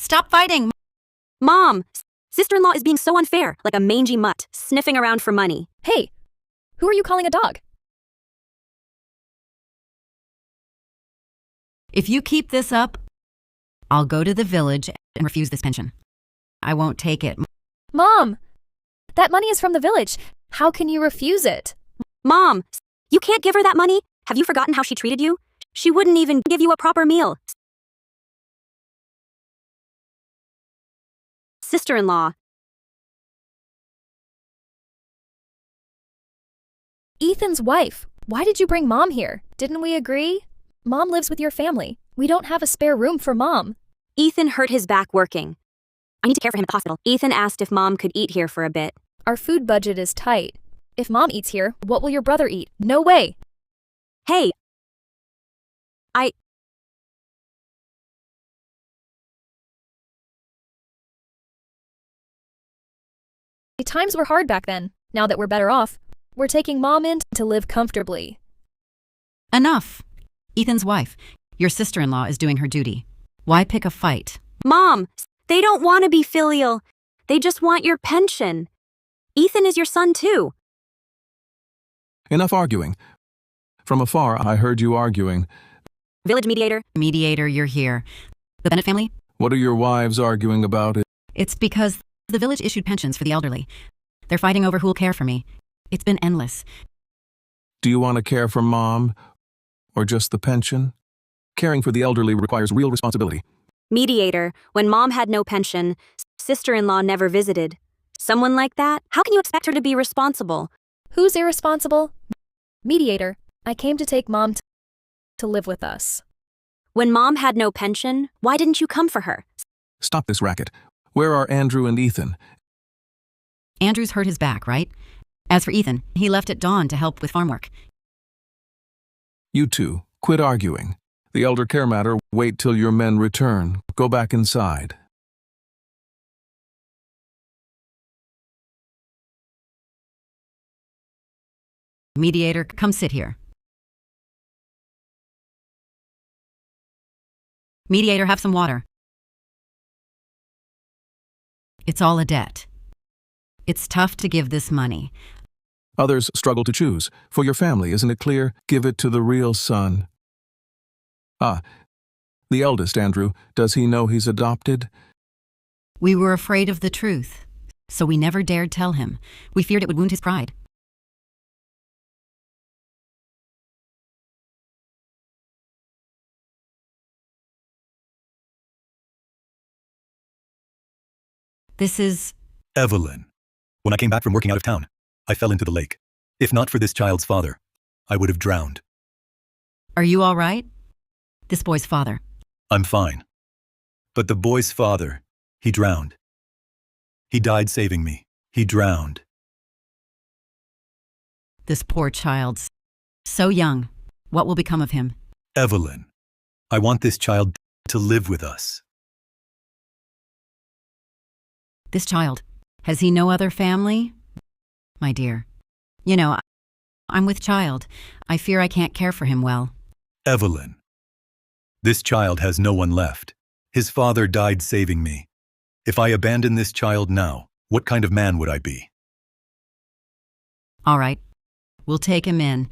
Stop fighting! Mom, sister-in-law is being so unfair, like a mangy mutt, sniffing around for money. Hey, who are you calling a dog? If you keep this up, I'll go to the village and refuse this pension. I won't take it. Mom, that money is from the village. How can you refuse it? Mom, you can't give her that money? Have you forgotten how she treated you? She wouldn't even give you a proper meal. Sister-in-law. Ethan's wife. Why did you bring Mom here? Didn't we agree? Mom lives with your family. We don't have a spare room for Mom. Ethan hurt his back working. I need to care for him at the hospital. Ethan asked if Mom could eat here for a bit. Our food budget is tight. If Mom eats here, what will your brother eat? No way. Hey. Times were hard back then. Now that we're better off, we're taking Mom in to live comfortably. Enough. Ethan's wife, your sister-in-law, is doing her duty. Why pick a fight? Mom, they don't want to be filial. They just want your pension. Ethan is your son too. Enough arguing. From afar, I heard you arguing. Village mediator. Mediator, you're here. The Bennett family? What are your wives arguing about? It's because the village issued pensions for the elderly. They're fighting over who'll care for me. It's been endless. Do you want to care for Mom? Or just the pension? Caring for the elderly requires real responsibility. Mediator, when Mom had no pension, sister-in-law never visited. Someone like that? How can you expect her to be responsible? Who's irresponsible? Mediator, I came to take Mom to live with us. When Mom had no pension, why didn't you come for her? Stop this racket. Where are Andrew and Ethan? Andrew's hurt his back, right? As for Ethan, he left at dawn to help with farm work. You two, quit arguing. The elder care matter, wait till your men return. Go back inside. Mediator, come sit here. Mediator, have some water. It's all a debt. It's tough to give this money. Others struggle to choose. For your family, isn't it clear? Give it to the real son. Ah, the eldest, Andrew. Does he know he's adopted? We were afraid of the truth, so we never dared tell him. We feared it would wound his pride. This is Evelyn. When I came back from working out of town, I fell into the lake. If not for this child's father, I would have drowned. Are you all right? This boy's father. I'm fine. But the boy's father, he drowned. He died saving me. He drowned. This poor child's so young. What will become of him? Evelyn, I want this child to live with us. This child, has he no other family? My dear, you know, I'm with child. I fear I can't care for him well. Evelyn, this child has no one left. His father died saving me. If I abandon this child now, what kind of man would I be? All right, we'll take him in.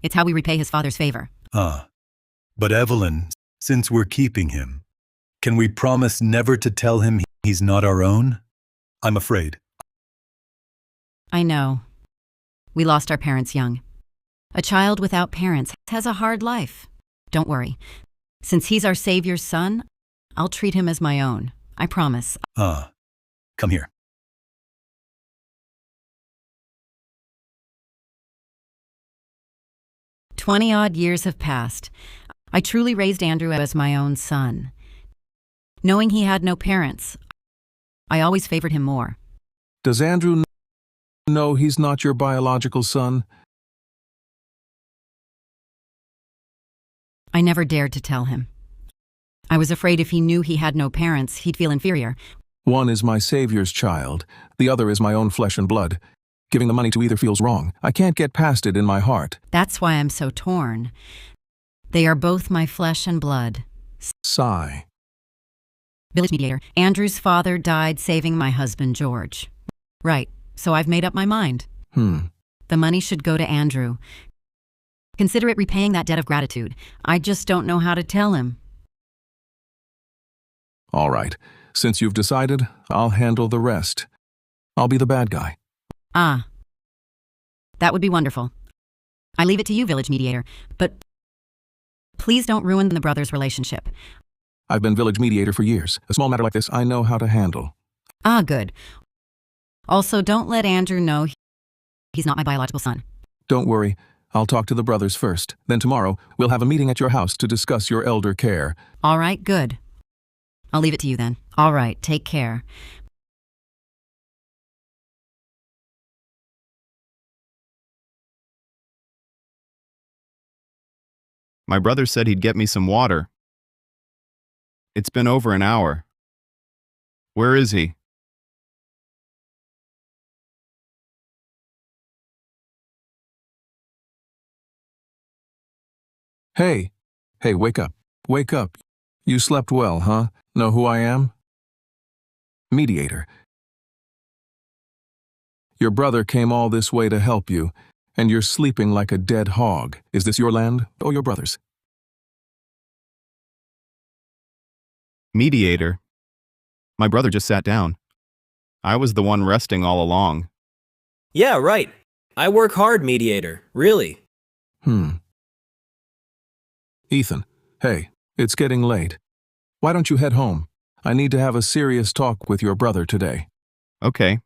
It's how we repay his father's favor. But Evelyn, since we're keeping him, can we promise never to tell him he's not our own? I'm afraid. I know. We lost our parents young. A child without parents has a hard life. Don't worry. Since he's our Savior's son, I'll treat him as my own. I promise. Come here. "20-odd years have passed. I truly raised Andrew as my own son. Knowing he had no parents, I always favored him more. Does Andrew know he's not your biological son? I never dared to tell him. I was afraid if he knew he had no parents, he'd feel inferior. One is my Savior's child. The other is my own flesh and blood. Giving the money to either feels wrong. I can't get past it in my heart. That's why I'm so torn. They are both my flesh and blood. Sigh. Village mediator. Andrew's father died saving my husband, George. Right, so I've made up my mind. The money should go to Andrew. Consider it repaying that debt of gratitude. I just don't know how to tell him. All right. Since you've decided, I'll handle the rest. I'll be the bad guy. Ah. That would be wonderful. I leave it to you, village mediator, but please don't ruin the brothers' relationship. I've been village mediator for years. A small matter like this, I know how to handle. Ah, good. Also, don't let Andrew know he's not my biological son. Don't worry. I'll talk to the brothers first. Then tomorrow, we'll have a meeting at your house to discuss your elder care. All right, good. I'll leave it to you then. All right, take care. My brother said he'd get me some water. It's been over an hour. Where is he? Hey, wake up. Wake up. You slept well, huh? Know who I am? Mediator. Your brother came all this way to help you, and you're sleeping like a dead hog. Is this your land or your brother's? Mediator. My brother just sat down. I was the one resting all along. Yeah, right. I work hard, Mediator. Really. Ethan, hey, it's getting late. Why don't you head home? I need to have a serious talk with your brother today. Okay.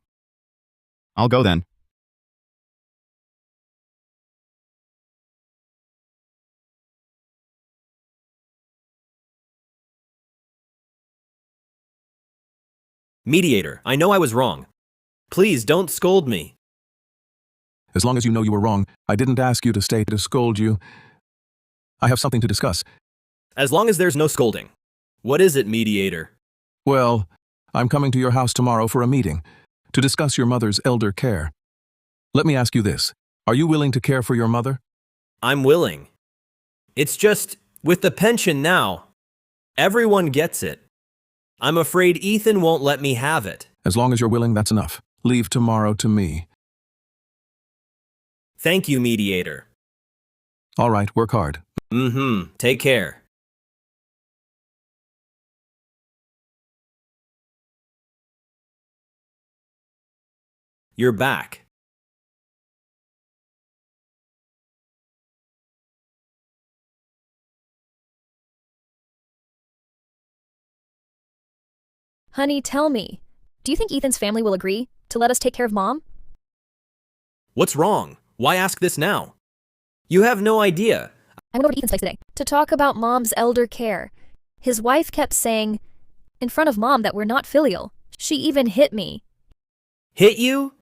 I'll go then. Mediator, I know I was wrong. Please don't scold me. As long as you know you were wrong, I didn't ask you to stay to scold you. I have something to discuss. As long as there's no scolding. What is it, Mediator? Well, I'm coming to your house tomorrow for a meeting to discuss your mother's elder care. Let me ask you this. Are you willing to care for your mother? I'm willing. It's just, with the pension now, everyone gets it. I'm afraid Ethan won't let me have it. As long as you're willing, that's enough. Leave tomorrow to me. Thank you, Mediator. All right, work hard. Take care. You're back. Honey, tell me, do you think Ethan's family will agree to let us take care of Mom? What's wrong? Why ask this now? You have no idea. I went over to Ethan's place today to talk about Mom's elder care. His wife kept saying in front of Mom that we're not filial. She even hit me. Hit you?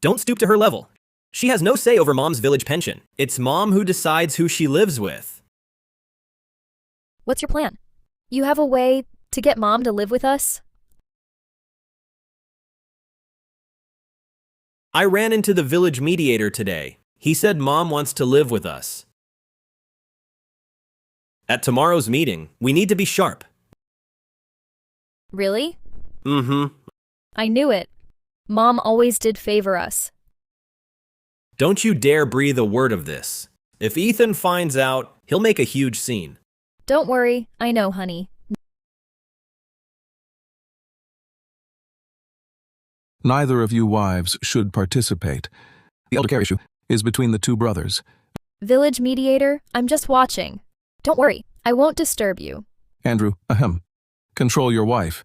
Don't stoop to her level. She has no say over Mom's village pension. It's Mom who decides who she lives with. What's your plan? You have a way to get Mom to live with us? I ran into the village mediator today. He said Mom wants to live with us. At tomorrow's meeting, we need to be sharp. Really? I knew it. Mom always did favor us. Don't you dare breathe a word of this. If Ethan finds out, he'll make a huge scene. Don't worry, I know, honey. Neither of you wives should participate. The elder care issue is between the two brothers. Village mediator, I'm just watching. Don't worry, I won't disturb you. Andrew, control your wife.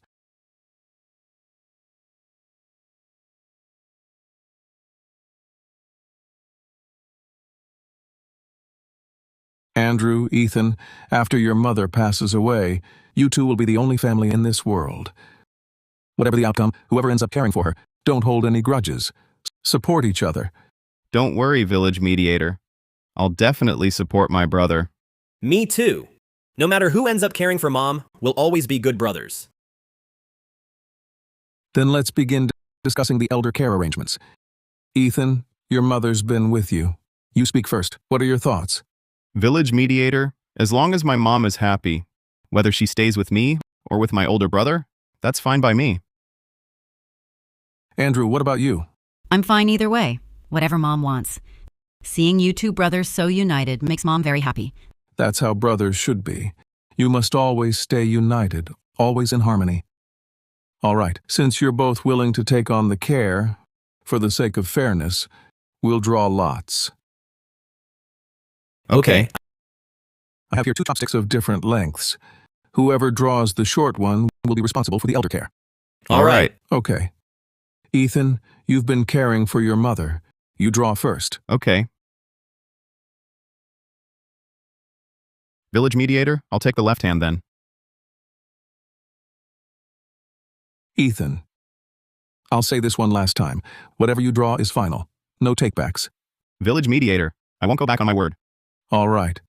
Andrew, Ethan, after your mother passes away, you two will be the only family in this world. Whatever the outcome, whoever ends up caring for her, don't hold any grudges. Support each other. Don't worry, village mediator. I'll definitely support my brother. Me too. No matter who ends up caring for Mom, we'll always be good brothers. Then let's begin discussing the elder care arrangements. Ethan, your mother's been with you. You speak first. What are your thoughts? Village mediator, as long as my mom is happy, whether she stays with me or with my older brother, that's fine by me. Andrew, what about you? I'm fine either way, whatever Mom wants. Seeing you two brothers so united makes Mom very happy. That's how brothers should be. You must always stay united, always in harmony. All right, since you're both willing to take on the care, for the sake of fairness, we'll draw lots. Okay. I have here 2 chopsticks of different lengths. Whoever draws the short one will be responsible for the elder care. All right. Okay. Ethan, you've been caring for your mother. You draw first. Okay. Village Mediator, I'll take the left hand then. Ethan. I'll say this one last time. Whatever you draw is final. No takebacks. Village Mediator, I won't go back on my word. All right.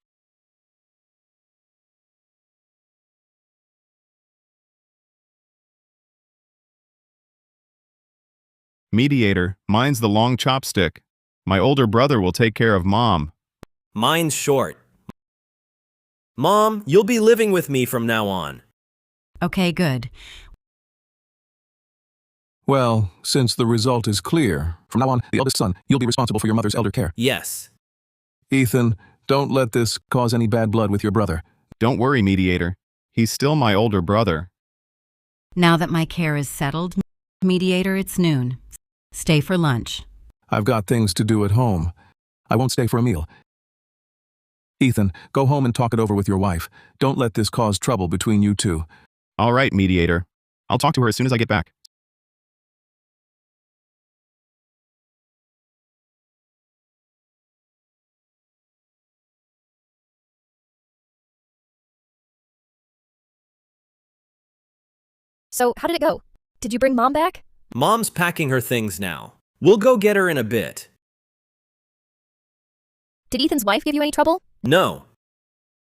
Mediator, mine's the long chopstick. My older brother will take care of Mom. Mine's short. Mom, you'll be living with me from now on. Okay, good. Well, since the result is clear, from now on, the eldest son, you'll be responsible for your mother's elder care. Yes. Ethan, don't let this cause any bad blood with your brother. Don't worry, Mediator. He's still my older brother. Now that my care is settled, Mediator, it's noon. Stay for lunch. I've got things to do at home. I won't stay for a meal. Ethan, go home and talk it over with your wife. Don't let this cause trouble between you two. All right, Mediator. I'll talk to her as soon as I get back. So, how did it go? Did you bring Mom back? Mom's packing her things now. We'll go get her in a bit. Did Ethan's wife give you any trouble? No.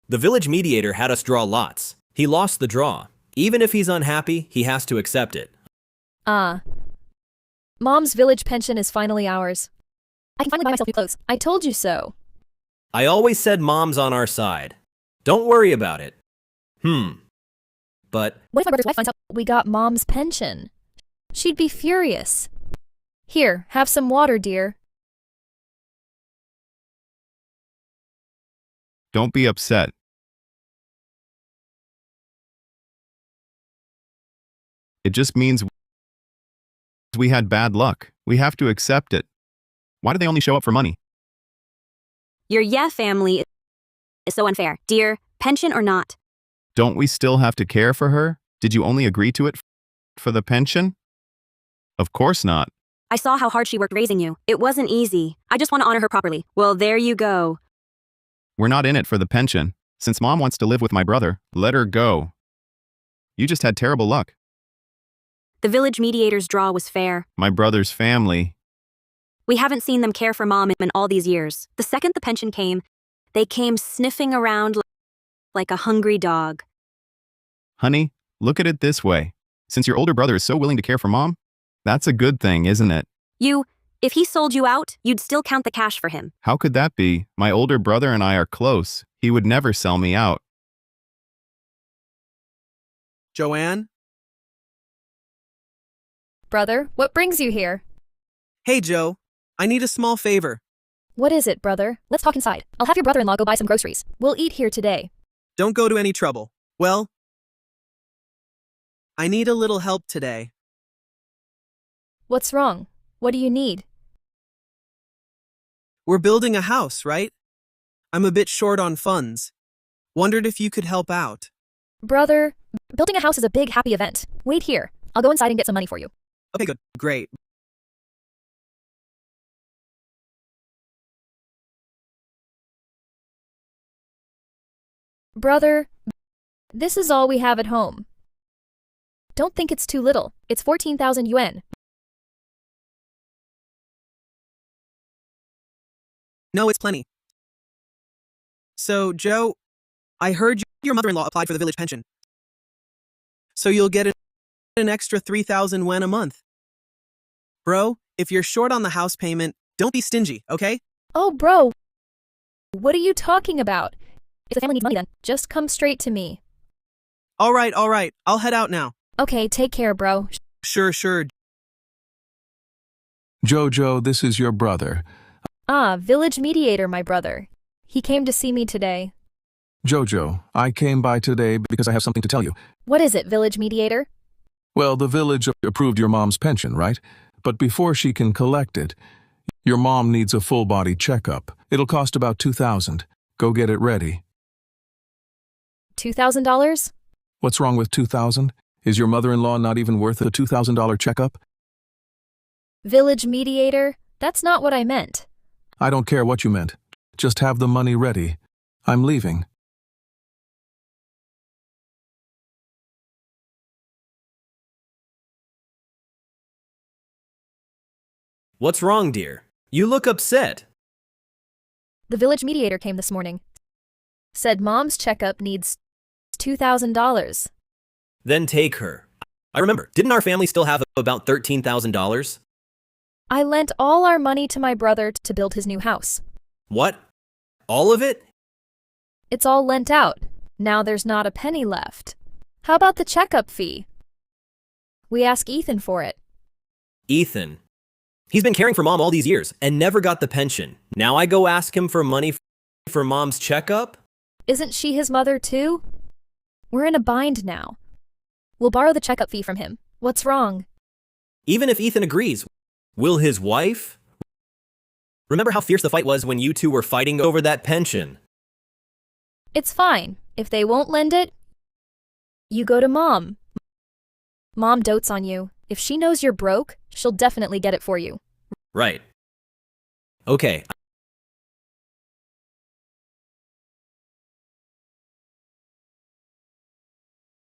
The village mediator had us draw lots. He lost the draw. Even if he's unhappy, he has to accept it. Mom's village pension is finally ours. I can finally buy myself new clothes. I told you so. I always said Mom's on our side. Don't worry about it. But What if my brother's wife finds out we got Mom's pension? She'd be furious. Here, have some water, dear. Don't be upset. It just means we had bad luck. We have to accept it. Why do they only show up for money? Your family is so unfair. Dear, pension or not? Don't we still have to care for her? Did you only agree to it for the pension? Of course not. I saw how hard she worked raising you. It wasn't easy. I just want to honor her properly. Well, there you go. We're not in it for the pension. Since Mom wants to live with my brother, let her go. You just had terrible luck. The village mediator's draw was fair. My brother's family. We haven't seen them care for Mom in all these years. The second the pension came, they came sniffing around like a hungry dog. Honey, look at it this way. Since your older brother is so willing to care for Mom, that's a good thing, isn't it? If he sold you out, you'd still count the cash for him. How could that be? My older brother and I are close. He would never sell me out. Joanne? Brother, what brings you here? Hey, Joe. I need a small favor. What is it, brother? Let's talk inside. I'll have your brother-in-law go buy some groceries. We'll eat here today. Don't go to any trouble. Well, I need a little help today. What's wrong? What do you need? We're building a house, right? I'm a bit short on funds. Wondered if you could help out. Brother, building a house is a big, happy event. Wait here. I'll go inside and get some money for you. Okay, good. Great. Brother, this is all we have at home. Don't think it's too little. It's 14,000 yuan. No, it's plenty. So, Joe, I heard your mother-in-law applied for the village pension. So you'll get an extra 3,000 yuan a month. Bro, if you're short on the house payment, don't be stingy, okay? Oh, bro. What are you talking about? If the family needs money then, just come straight to me. All right. I'll head out now. Okay, take care, bro. Sure. Jojo, this is your brother. Ah, village mediator, my brother. He came to see me today. Jojo, I came by today because I have something to tell you. What is it, village mediator? Well, the village approved your mom's pension, right? But before she can collect it, your mom needs a full-body checkup. It'll cost about $2,000. Go get it ready. $2,000? What's wrong with $2,000? Is your mother-in-law not even worth a $2,000 checkup? Village mediator? That's not what I meant. I don't care what you meant. Just have the money ready. I'm leaving. What's wrong, dear? You look upset. The village mediator came this morning. Said mom's checkup needs $2,000. Then take her. I remember, didn't our family still have about $13,000? I lent all our money to my brother to build his new house. What? All of it? It's all lent out. Now there's not a penny left. How about the checkup fee? We ask Ethan for it. Ethan. He's been caring for mom all these years and never got the pension. Now I go ask him for money for mom's checkup? Isn't she his mother too? We're in a bind now. We'll borrow the checkup fee from him. What's wrong? Even if Ethan agrees, will his wife? Remember how fierce the fight was when you two were fighting over that pension? It's fine. If they won't lend it, you go to mom. Mom dotes on you. If she knows you're broke, she'll definitely get it for you. Right. Okay.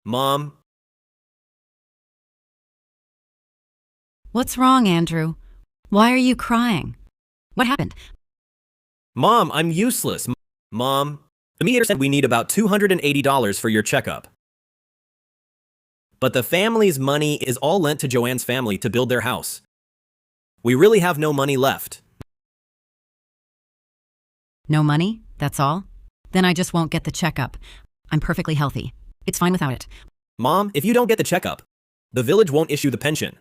Mom. What's wrong, Andrew? Why are you crying? What happened? Mom, I'm useless. Mom, the mediator said we need about $280 for your checkup. But the family's money is all lent to Joanne's family to build their house. We really have no money left. No money? That's all? Then I just won't get the checkup. I'm perfectly healthy. It's fine without it. Mom, if you don't get the checkup, the village won't issue the pension.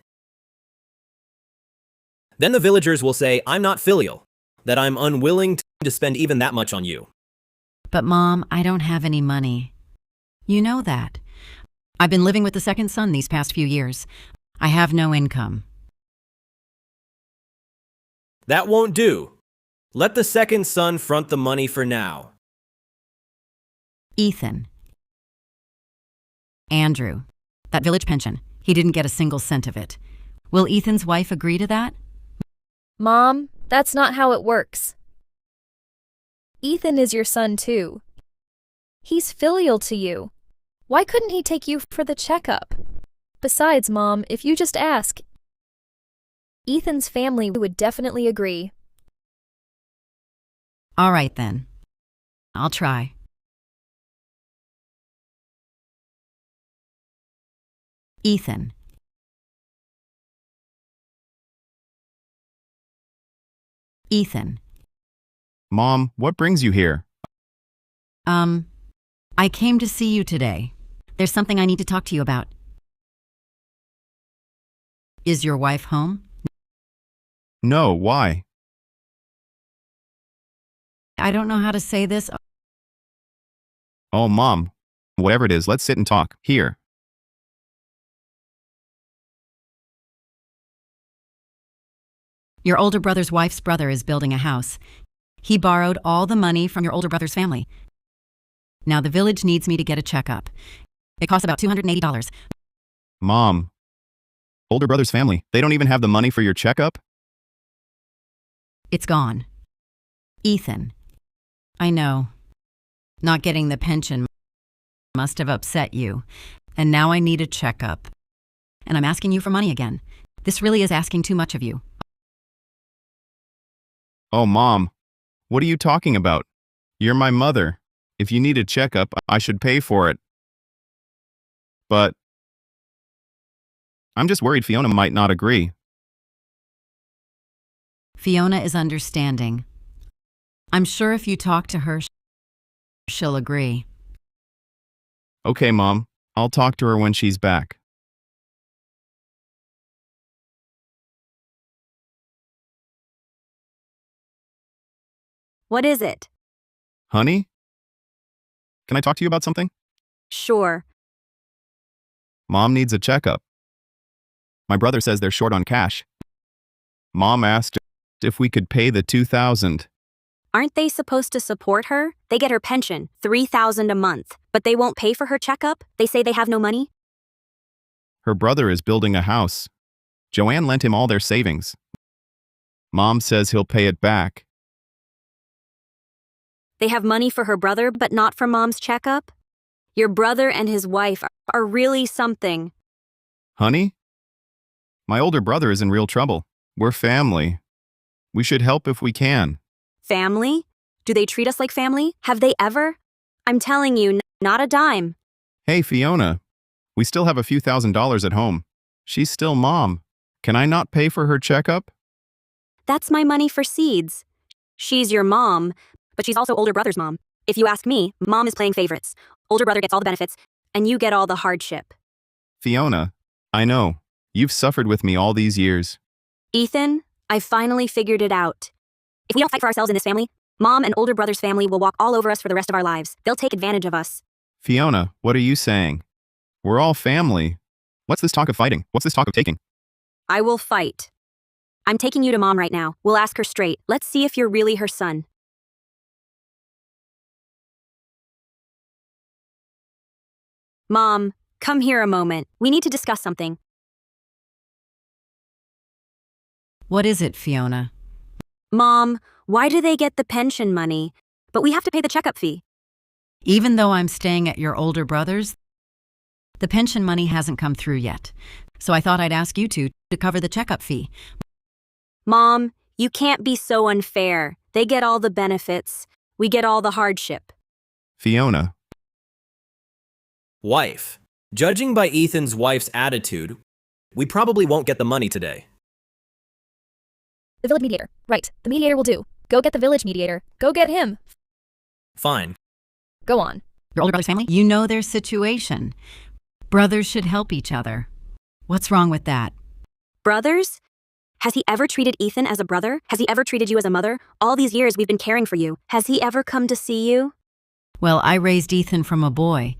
Then the villagers will say I'm not filial, that I'm unwilling to spend even that much on you. But Mom, I don't have any money. You know that. I've been living with the second son these past few years. I have no income. That won't do. Let the second son front the money for now. Ethan. Andrew. That village pension. He didn't get a single cent of it. Will Ethan's wife agree to that? Mom, that's not how it works. Ethan is your son too. He's filial to you. Why couldn't he take you for the checkup? Besides, Mom, if you just ask, Ethan's family would definitely agree. All right then. I'll try. Ethan. Ethan. Mom, what brings you here? I came to see you today. There's something I need to talk to you about. Is your wife home? No, why? I don't know how to say this. Oh, Mom. Whatever it is, let's sit and talk. Here. Your older brother's wife's brother is building a house. He borrowed all the money from your older brother's family. Now the village needs me to get a checkup. It costs about $280. Mom. Older brother's family, they don't even have the money for your checkup? It's gone. Ethan. I know. Not getting the pension must have upset you. And now I need a checkup. And I'm asking you for money again. This really is asking too much of you. Oh, Mom. What are you talking about? You're my mother. If you need a checkup, I should pay for it. But I'm just worried Fiona might not agree. Fiona is understanding. I'm sure if you talk to her, she'll agree. Okay, Mom. I'll talk to her when she's back. What is it? Honey? Can I talk to you about something? Sure. Mom needs a checkup. My brother says they're short on cash. Mom asked if we could pay the $2,000. Aren't they supposed to support her? They get her pension, $3,000 a month, but they won't pay for her checkup? They say they have no money? Her brother is building a house. Joanne lent him all their savings. Mom says he'll pay it back. They have money for her brother, but not for Mom's checkup? Your brother and his wife are really something. Honey? My older brother is in real trouble. We're family. We should help if we can. Family? Do they treat us like family? Have they ever? I'm telling you, not a dime. Hey, Fiona. We still have a few $1,000s at home. She's still Mom. Can I not pay for her checkup? That's my money for seeds. She's your mom, but she's also older brother's mom. If you ask me, Mom is playing favorites. Older brother gets all the benefits, and you get all the hardship. Fiona, I know. You've suffered with me all these years. Ethan, I finally figured it out. If we don't fight for ourselves in this family, Mom and older brother's family will walk all over us for the rest of our lives. They'll take advantage of us. Fiona, what are you saying? We're all family. What's this talk of fighting? What's this talk of taking? I will fight. I'm taking you to Mom right now. We'll ask her straight. Let's see if you're really her son. Mom, come here a moment. We need to discuss something. What is it, Fiona? Mom, why do they get the pension money, but we have to pay the checkup fee? Even though I'm staying at your older brother's, the pension money hasn't come through yet. So I thought I'd ask you to cover the checkup fee. Mom, you can't be so unfair. They get all the benefits. We get all the hardship. Fiona. Wife. Judging by Ethan's wife's attitude, we probably won't get the money today. The village mediator. Right. The mediator will do. Go get the village mediator. Go get him. Fine. Go on. Your older brother's family? You know their situation. Brothers should help each other. What's wrong with that? Brothers? Has he ever treated Ethan as a brother? Has he ever treated you as a mother? All these years we've been caring for you. Has he ever come to see you? Well, I raised Ethan from a boy.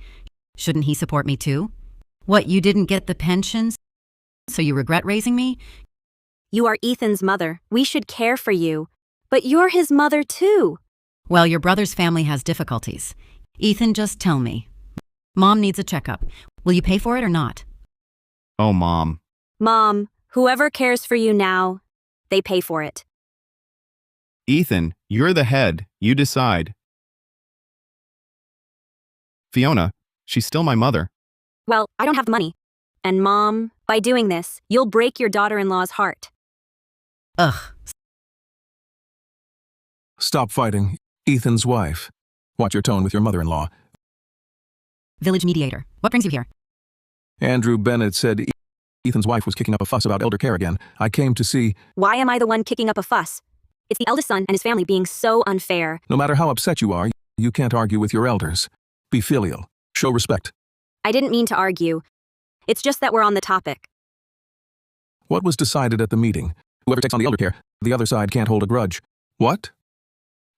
Shouldn't he support me too? What, you didn't get the pensions? So you regret raising me? You are Ethan's mother. We should care for you. But you're his mother too. Well, your brother's family has difficulties. Ethan, just tell me. Mom needs a checkup. Will you pay for it or not? Oh, Mom. Mom, whoever cares for you now, they pay for it. Ethan, you're the head. You decide. Fiona, she's still my mother. Well, I don't have the money. And Mom, by doing this, you'll break your daughter-in-law's heart. Ugh. Stop fighting. Ethan's wife. Watch your tone with your mother-in-law. Village mediator. What brings you here? Andrew Bennett said Ethan's wife was kicking up a fuss about elder care again. I came to see... Why am I the one kicking up a fuss? It's the eldest son and his family being so unfair. No matter how upset you are, you can't argue with your elders. Be filial. Show respect. I didn't mean to argue. It's just that we're on the topic. What was decided at the meeting? Whoever takes on the elder care, the other side can't hold a grudge. What?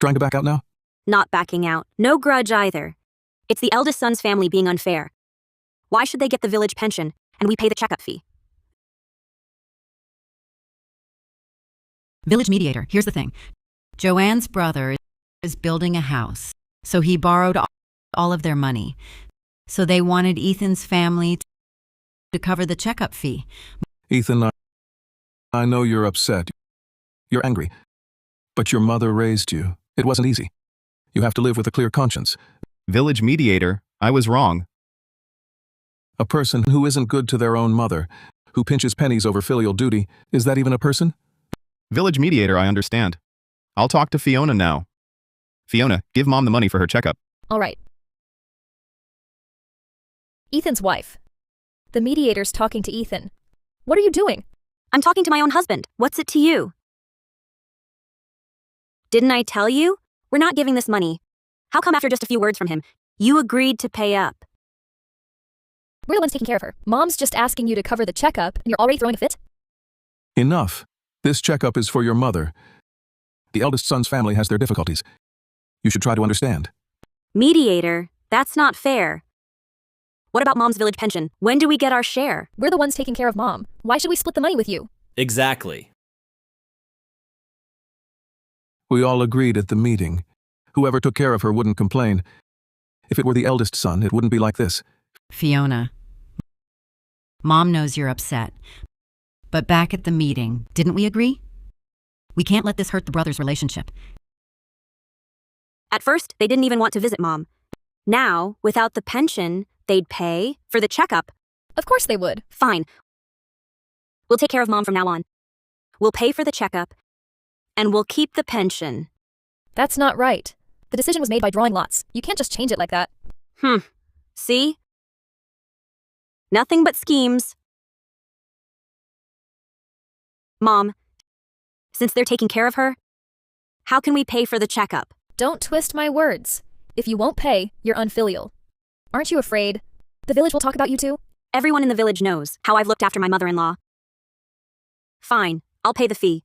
Trying to back out now? Not backing out. No grudge either. It's the eldest son's family being unfair. Why should they get the village pension and we pay the checkup fee? Village mediator. Here's the thing. Joanne's brother is building a house, so he borrowed all of their money. So they wanted Ethan's family to cover the checkup fee. Ethan, I know you're upset. You're angry. But your mother raised you. It wasn't easy. You have to live with a clear conscience. Village mediator, I was wrong. A person who isn't good to their own mother, who pinches pennies over filial duty, is that even a person? Village mediator, I understand. I'll talk to Fiona now. Fiona, give Mom the money for her checkup. All right. Ethan's wife. The mediator's talking to Ethan. What are you doing? I'm talking to my own husband. What's it to you? Didn't I tell you? We're not giving this money. How come after just a few words from him, you agreed to pay up? We're the ones taking care of her. Mom's just asking you to cover the checkup, and you're already throwing a fit? Enough. This checkup is for your mother. The eldest son's family has their difficulties. You should try to understand. Mediator, that's not fair. What about Mom's village pension? When do we get our share? We're the ones taking care of Mom. Why should we split the money with you? Exactly. We all agreed at the meeting. Whoever took care of her wouldn't complain. If it were the eldest son, it wouldn't be like this. Fiona, Mom knows you're upset. But back at the meeting, didn't we agree? We can't let this hurt the brothers' relationship. At first, they didn't even want to visit Mom. Now, without the pension, they'd pay for the checkup. Of course they would. Fine. We'll take care of Mom from now on. We'll pay for the checkup, and we'll keep the pension. That's not right. The decision was made by drawing lots. You can't just change it like that. See? Nothing but schemes. Mom, since they're taking care of her, how can we pay for the checkup? Don't twist my words. If you won't pay, you're unfilial. Aren't you afraid? The village will talk about you too? Everyone in the village knows how I've looked after my mother-in-law. Fine, I'll pay the fee.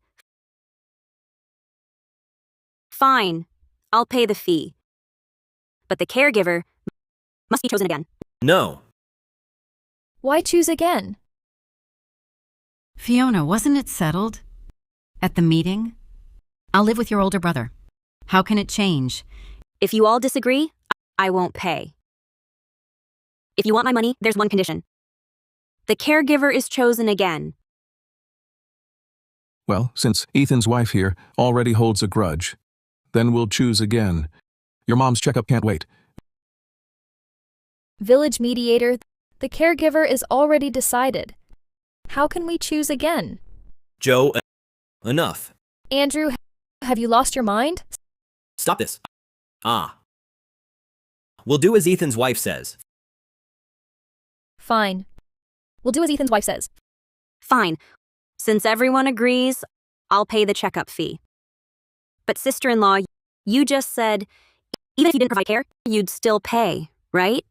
Fine, I'll pay the fee. But the caregiver must be chosen again. No. Why choose again? Fiona, wasn't it settled? At the meeting? I'll live with your older brother. How can it change? If you all disagree, I won't pay. If you want my money, there's one condition. The caregiver is chosen again. Well, since Ethan's wife here already holds a grudge, then we'll choose again. Your mom's checkup can't wait. Village mediator, the caregiver is already decided. How can we choose again? Joe, enough. Andrew, have you lost your mind? Stop this. We'll do as Ethan's wife says. Fine. We'll do as Ethan's wife says. Fine. Since everyone agrees, I'll pay the checkup fee. But sister-in-law, you just said, even if you didn't provide care, you'd still pay, right?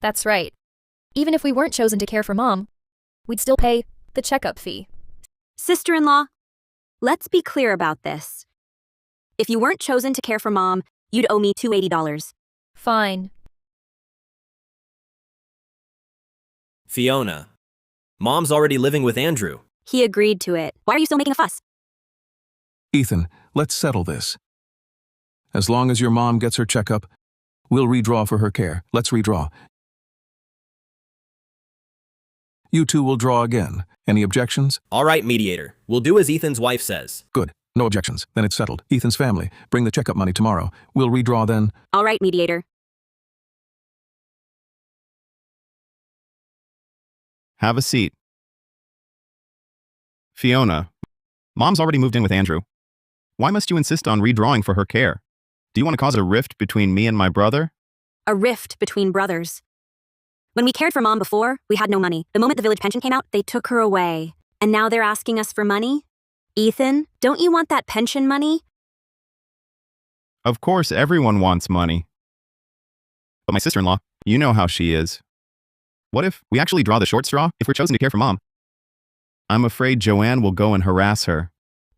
That's right. Even if we weren't chosen to care for Mom, we'd still pay the checkup fee. Sister-in-law, let's be clear about this. If you weren't chosen to care for Mom, you'd owe me $280. Fine. Fiona, Mom's already living with Andrew. He agreed to it. Why are you still making a fuss? Ethan, let's settle this. As long as your mom gets her checkup, we'll redraw for her care. Let's redraw. You two will draw again. Any objections? All right, mediator. We'll do as Ethan's wife says. Good. No objections. Then it's settled. Ethan's family, bring the checkup money tomorrow. We'll redraw then. All right, mediator. Have a seat. Fiona, Mom's already moved in with Andrew. Why must you insist on redrawing for her care? Do you want to cause a rift between me and my brother? A rift between brothers. When we cared for Mom before, we had no money. The moment the village pension came out, they took her away. And now they're asking us for money? Ethan, don't you want that pension money? Of course, everyone wants money. But my sister-in-law, you know how she is. What if we actually draw the short straw if we're chosen to care for Mom? I'm afraid Joanne will go and harass her.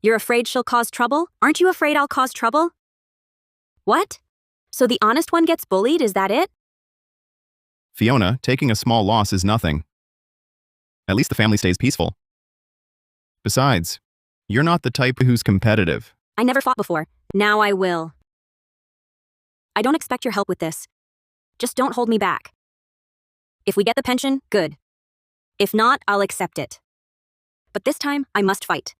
You're afraid she'll cause trouble? Aren't you afraid I'll cause trouble? What? So the honest one gets bullied, is that it? Fiona, taking a small loss is nothing. At least the family stays peaceful. Besides, you're not the type who's competitive. I never fought before. Now I will. I don't expect your help with this. Just don't hold me back. If we get the pension, good. If not, I'll accept it. But this time, I must fight.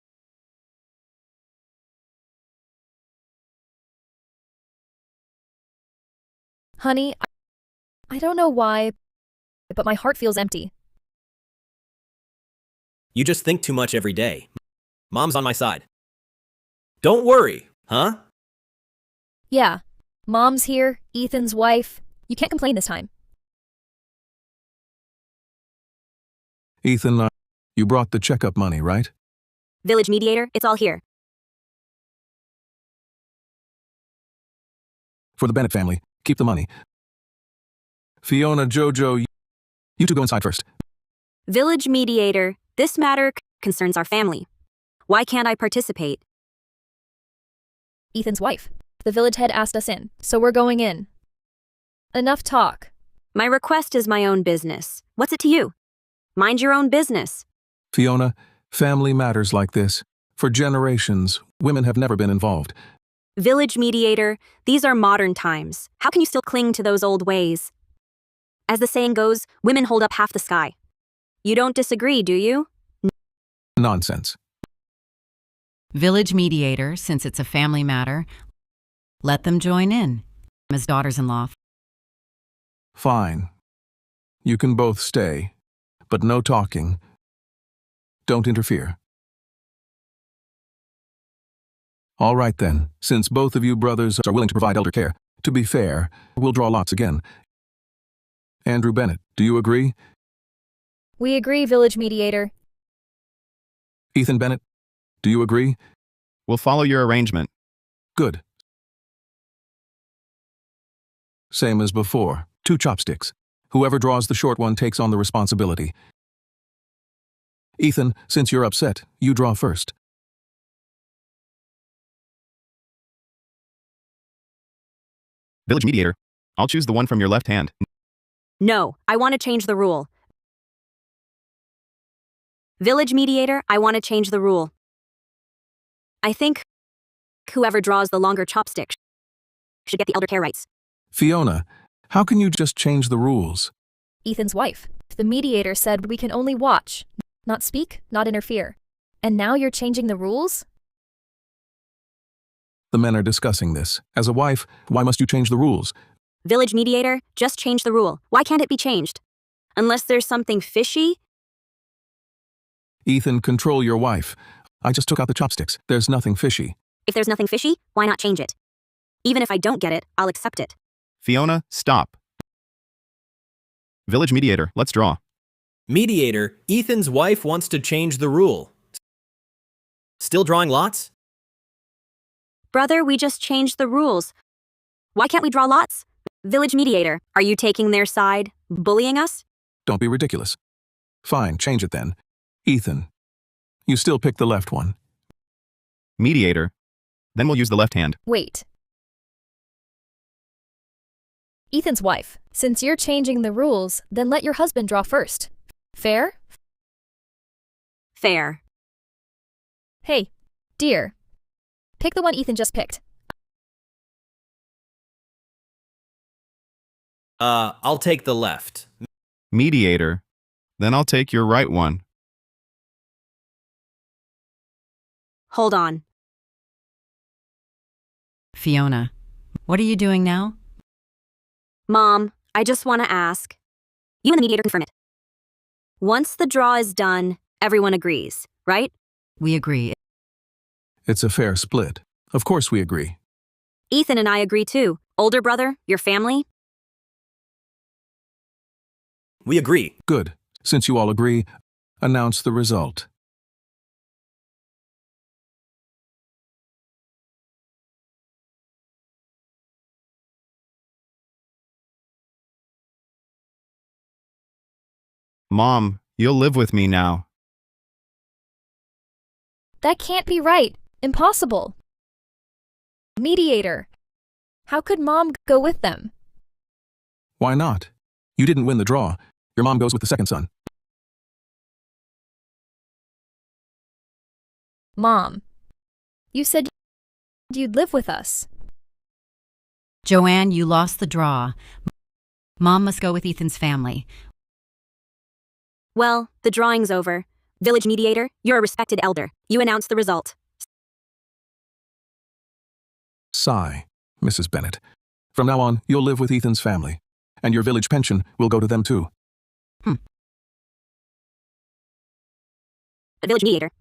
Honey, I don't know why, but my heart feels empty. You just think too much every day. Mom's on my side. Don't worry, huh? Yeah, Mom's here, Ethan's wife. You can't complain this time. Ethan, you brought the checkup money, right? Village mediator, it's all here. For the Bennett family, keep the money. Fiona, Jojo, you two go inside first. Village Mediator, this matter concerns our family. Why can't I participate? Ethan's wife. The village head asked us in, so we're going in. Enough talk. My request is my own business. What's it to you? Mind your own business. Fiona, family matters like this. For generations, women have never been involved. Village Mediator, these are modern times. How can you still cling to those old ways? As the saying goes, women hold up half the sky. You don't disagree, do you? Nonsense. Village Mediator, since it's a family matter, let them join in as daughters-in-law. Fine. You can both stay, but no talking. Don't interfere. All right then, since both of you brothers are willing to provide elder care, to be fair, we'll draw lots again. Andrew Bennett, do you agree? We agree, Village Mediator. Ethan Bennett, do you agree? We'll follow your arrangement. Good. Same as before. 2 chopsticks. Whoever draws the short one takes on the responsibility. Ethan, since you're upset, you draw first. Village Mediator, I'll choose the one from your left hand. No, I want to change the rule. Village Mediator, I want to change the rule. I think whoever draws the longer chopstick should get the elder care rights. Fiona, how can you just change the rules? Ethan's wife. The mediator said we can only watch, not speak, not interfere. And now you're changing the rules? The men are discussing this. As a wife, why must you change the rules? Village Mediator, just change the rule. Why can't it be changed? Unless there's something fishy? Ethan, control your wife. I just took out the chopsticks. There's nothing fishy. If there's nothing fishy, why not change it? Even if I don't get it, I'll accept it. Fiona, stop. Village Mediator, let's draw. Mediator, Ethan's wife wants to change the rule. Still drawing lots? Brother, we just changed the rules. Why can't we draw lots? Village Mediator, are you taking their side? Bullying us? Don't be ridiculous. Fine, change it then. Ethan, you still pick the left one. Mediator. Then we'll use the left hand. Wait. Ethan's wife, since you're changing the rules, then let your husband draw first. Fair? Fair. Hey, dear. Pick the one Ethan just picked. I'll take the left. Mediator. Then I'll take your right one. Hold on. Fiona, what are you doing now? Mom, I just want to ask. You and the mediator confirm it. Once the draw is done, everyone agrees, right? We agree. It's a fair split. Of course we agree. Ethan and I agree too. Older brother, your family? We agree. Good. Since you all agree, announce the result. Mom, you'll live with me now. That can't be right. Impossible. Mediator. How could Mom go with them? Why not? You didn't win the draw. Your mom goes with the second son. Mom. You said you'd live with us. Joanne, you lost the draw. Mom must go with Ethan's family. Well, the drawing's over. Village Mediator, you're a respected elder. You announce the result. Sigh, Mrs. Bennett. From now on, you'll live with Ethan's family, and your village pension will go to them too. Village Mediator.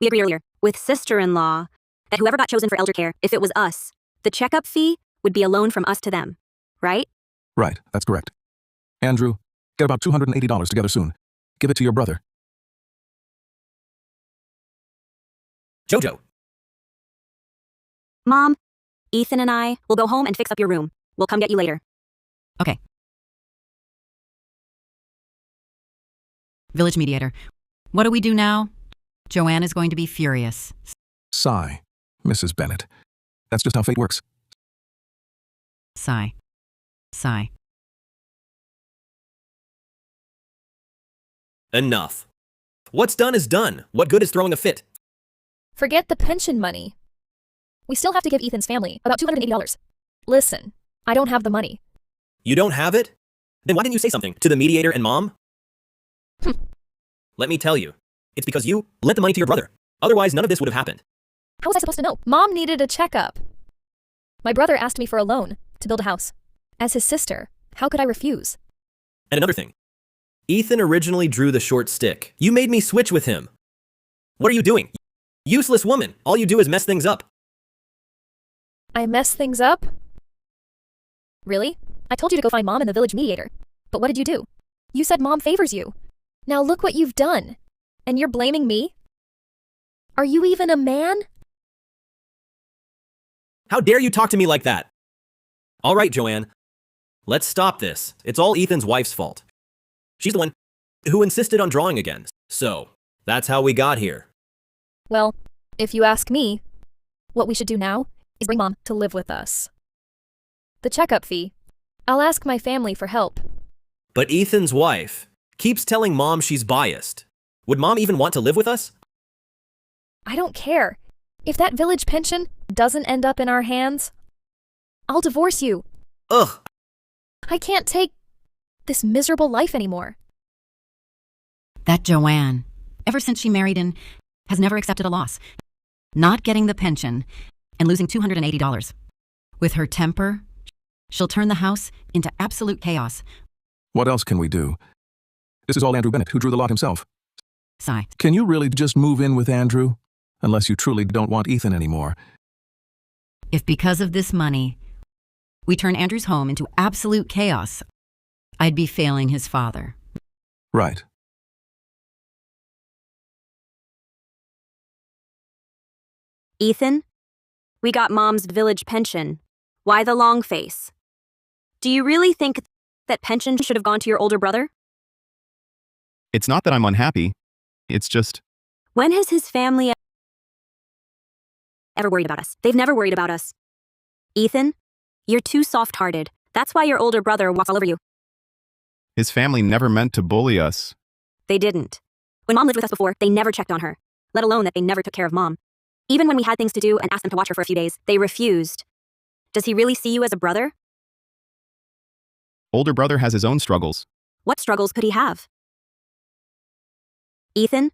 We agreed earlier, with sister-in-law, that whoever got chosen for elder care, if it was us, the checkup fee would be a loan from us to them, right? Right, that's correct. Andrew, get about $280 together soon. Give it to your brother. Jojo. Mom, Ethan and I will go home and fix up your room. We'll come get you later. Okay. Village Mediator. What do we do now? Joanne is going to be furious. Sigh, Mrs. Bennet. That's just how fate works. Sigh. Sigh. Enough. What's done is done. What good is throwing a fit? Forget the pension money. We still have to give Ethan's family about $280. Listen, I don't have the money. You don't have it? Then why didn't you say something to the mediator and Mom? Let me tell you, it's because you lent the money to your brother. Otherwise, none of this would have happened. How was I supposed to know? Mom needed a checkup. My brother asked me for a loan to build a house. As his sister, how could I refuse? And another thing, Ethan originally drew the short stick. You made me switch with him. What are you doing? Useless woman. All you do is mess things up. I messed things up? Really? I told you to go find Mom and the village mediator. But what did you do? You said Mom favors you. Now look what you've done. And you're blaming me? Are you even a man? How dare you talk to me like that? All right, Joanne. Let's stop this. It's all Ethan's wife's fault. She's the one who insisted on drawing again. So, that's how we got here. Well, if you ask me, what we should do now is bring Mom to live with us. The checkup fee, I'll ask my family for help. But Ethan's wife keeps telling Mom she's biased. Would Mom even want to live with us? I don't care. If that village pension doesn't end up in our hands, I'll divorce you. Ugh. I can't take this miserable life anymore. That Joanne, ever since she married in, has never accepted a loss. Not getting the pension and losing $280. With her temper, she'll turn the house into absolute chaos. What else can we do? This is all Andrew Bennet, who drew the lot himself. Sigh. Can you really just move in with Andrew? Unless you truly don't want Ethan anymore. If because of this money, we turn Andrew's home into absolute chaos, I'd be failing his father. Right. Ethan, we got Mom's village pension. Why the long face? Do you really think that pension should have gone to your older brother? It's not that I'm unhappy. It's just, When has his family ever worried about us? They've never worried about us. Ethan, you're too soft-hearted. That's why your older brother walks all over you. his family never meant to bully us. They didn't. When Mom lived with us before, they never checked on her, let alone that they never took care of Mom. Even when we had things to do and asked them to watch her for a few days, they refused. Does he really see you as a brother? Older brother has his own struggles. What struggles could he have? Ethan,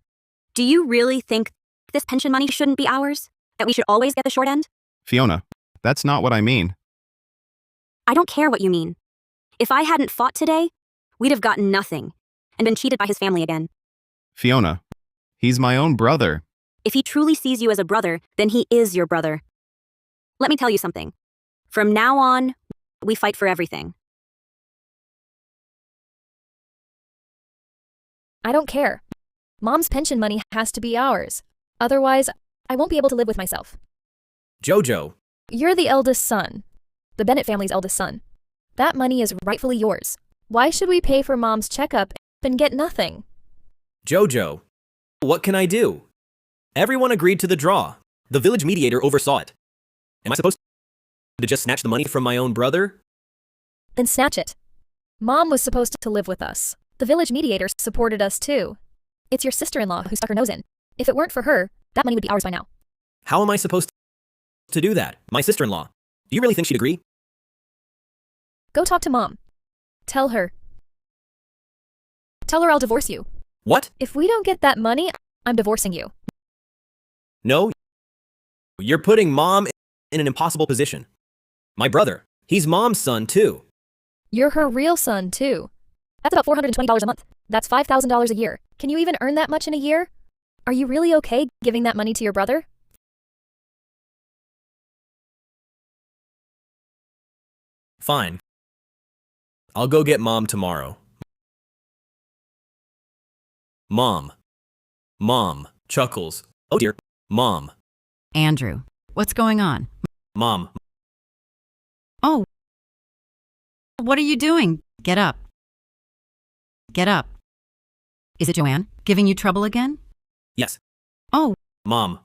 do you really think this pension money shouldn't be ours? That we should always get the short end? Fiona, that's not what I mean. I don't care what you mean. If I hadn't fought today, we'd have gotten nothing and been cheated by his family again. Fiona, he's my own brother. If he truly sees you as a brother, then he is your brother. Let me tell you something. From now on, we fight for everything. I don't care. Mom's pension money has to be ours. Otherwise, I won't be able to live with myself. Jojo, You're the eldest son. The Bennett family's eldest son. That money is rightfully yours. Why should we pay for Mom's checkup and get nothing? Jojo, what can I do? Everyone agreed to the draw. The village mediator oversaw it. Am I supposed to just snatch the money from my own brother? Then snatch it. Mom was supposed to live with us. The village mediator supported us too. It's your sister-in-law who stuck her nose in. If it weren't for her, that money would be ours by now. How am I supposed to do that? My sister-in-law. Do you really think she'd agree? Go talk to Mom. Tell her. Tell her I'll divorce you. What? If we don't get that money, I'm divorcing you. No. You're putting Mom in an impossible position. My brother, he's Mom's son too. You're her real son too. That's about $420 a month. That's $5,000 a year. Can you even earn that much in a year? Are you really okay giving that money to your brother? Fine. I'll go get Mom tomorrow. Mom. Mom. Chuckles. Oh dear. Mom. Andrew, what's going on? Mom. Oh. What are you doing? Get up. Get up. Is it Joanne giving you trouble again? Yes. Oh, Mom,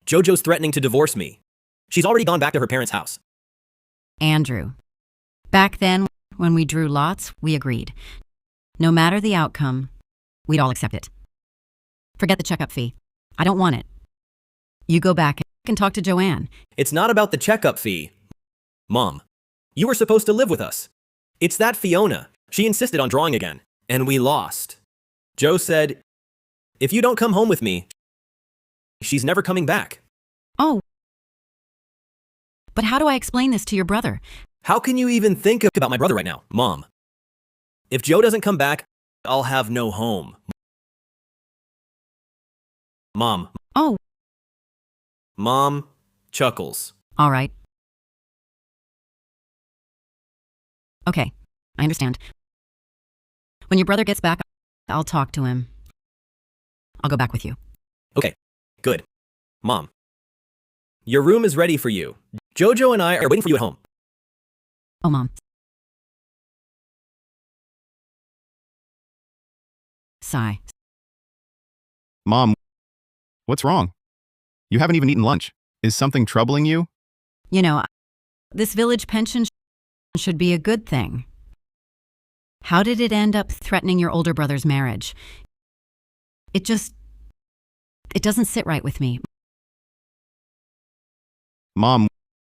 Jojo's threatening to divorce me. She's already gone back to her parents' house. Andrew. Back then, when we drew lots, we agreed. No matter the outcome, we'd all accept it. Forget the checkup fee. I don't want it. You go back and talk to Joanne. It's not about the checkup fee. Mom, you were supposed to live with us. It's that Fiona. She insisted on drawing again, and we lost. Joe said, if you don't come home with me, she's never coming back. Oh. But how do I explain this to your brother? How can you even think about my brother right now, Mom? If Joe doesn't come back, I'll have no home. Mom. Oh. Mom chuckles. All right. Okay, I understand. When your brother gets back, I'll talk to him. I'll go back with you. Okay, good. Mom, your room is ready for you. Jojo and I are waiting for you at home. Oh, Mom. Sigh. Mom, what's wrong? You haven't even eaten lunch. Is something troubling you? You know, this village pension should be a good thing. How did it end up threatening your older brother's marriage? It doesn't sit right with me. Mom,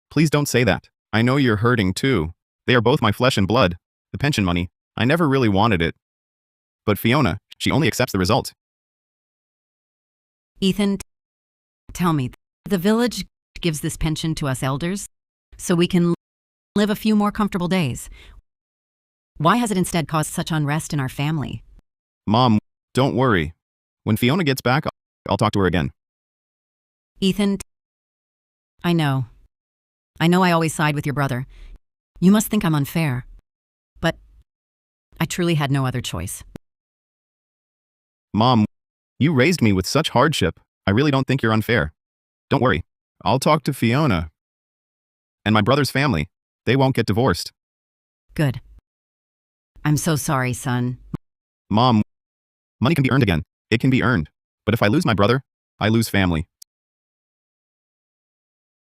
please don't say that. I know you're hurting too. They are both my flesh and blood. The pension money, I never really wanted it. But Fiona, she only accepts the result. Ethan, tell me, the village gives this pension to us elders so we can live a few more comfortable days. Why has it instead caused such unrest in our family? Mom, don't worry. When Fiona gets back, I'll talk to her again. Ethan, I know I always side with your brother. You must think I'm unfair. But I truly had no other choice. Mom, you raised me with such hardship. I really don't think you're unfair. Don't worry. I'll talk to Fiona. And my brother's family. They won't get divorced. Good. I'm so sorry, son. Mom, money can be earned again. It can be earned. But if I lose my brother, I lose family.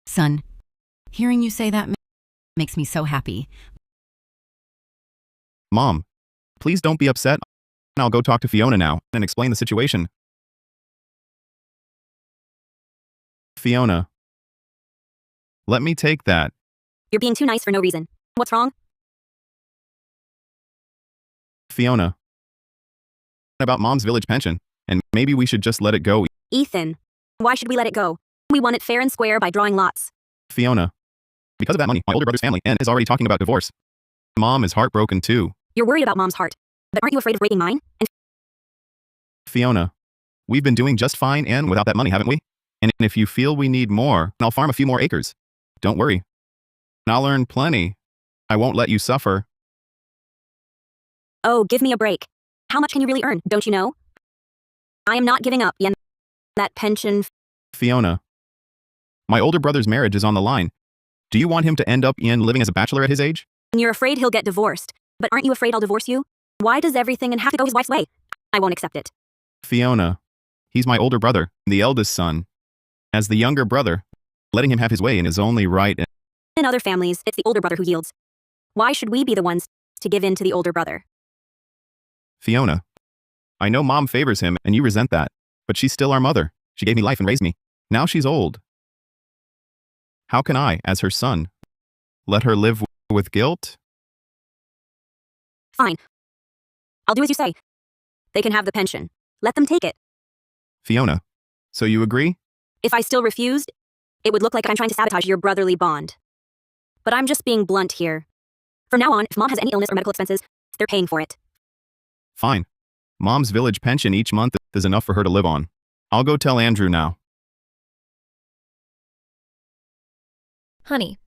Son, hearing you say that makes me so happy. Mom, please don't be upset. I'll go talk to Fiona now and explain the situation. Fiona, let me take that. You're being too nice for no reason. What's wrong? Fiona, about Mom's village pension, and maybe we should just let it go. Ethan, why should we let it go? We won it fair and square by drawing lots. Fiona, because of that money, my older brother's family is already talking about divorce. Mom is heartbroken too. You're worried about Mom's heart, but aren't you afraid of breaking mine? And Fiona, we've been doing just fine and without that money, haven't we? And if you feel we need more, I'll farm a few more acres. Don't worry. I'll earn plenty. I won't let you suffer. oh, give me a break. How much can you really earn, don't you know? I am not giving up, Yen. That pension. Fiona, my older brother's marriage is on the line. Do you want him to end up living as a bachelor at his age? You're afraid he'll get divorced. But aren't you afraid I'll divorce you? Why does everything have to go his wife's way? I won't accept it. Fiona, he's my older brother, the eldest son. As the younger brother, letting him have his way is only right. In other families, it's the older brother who yields. Why should we be the ones to give in to the older brother? Fiona, I know Mom favors him and you resent that, but she's still our mother. She gave me life and raised me. Now she's old. How can I, as her son, let her live with guilt? Fine. I'll do as you say. They can have the pension. Let them take it. Fiona, so you agree? If I still refused, it would look like I'm trying to sabotage your brotherly bond. But I'm just being blunt here. From now on, if Mom has any illness or medical expenses, they're paying for it. Fine. Mom's village pension each month is enough for her to live on. I'll go tell Andrew now. Honey,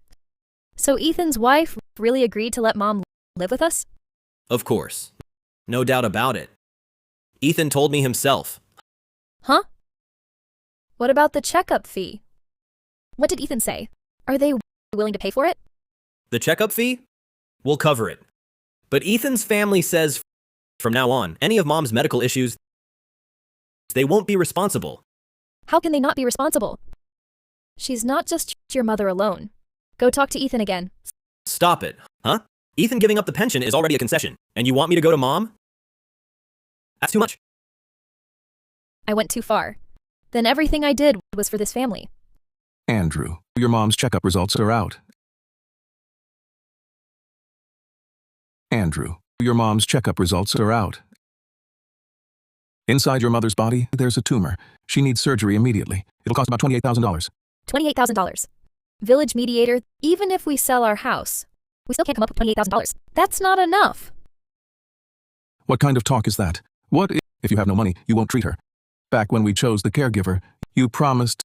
so Ethan's wife really agreed to let Mom live with us? Of course. No doubt about it. Ethan told me himself. Huh? What about the checkup fee? What did Ethan say? Are they willing to pay for it? The checkup fee? We'll cover it. But Ethan's family says from now on, any of Mom's medical issues, They won't be responsible. How can they not be responsible? She's not just your mother alone. Go talk to Ethan again. Stop it, huh? Ethan giving up the pension is already a concession, and you want me to go to Mom? That's too much. I went too far. Then everything I did was for this family. Andrew, your mom's checkup results are out. Andrew, your mom's checkup results are out. Inside your mother's body, there's a tumor. She needs surgery immediately. It'll cost about $28,000. $28,000. Village Mediator, even if we sell our house, we still can't come up with $28,000. That's not enough. What kind of talk is that? What if you have no money, you won't treat her? Back when we chose the caregiver, you promised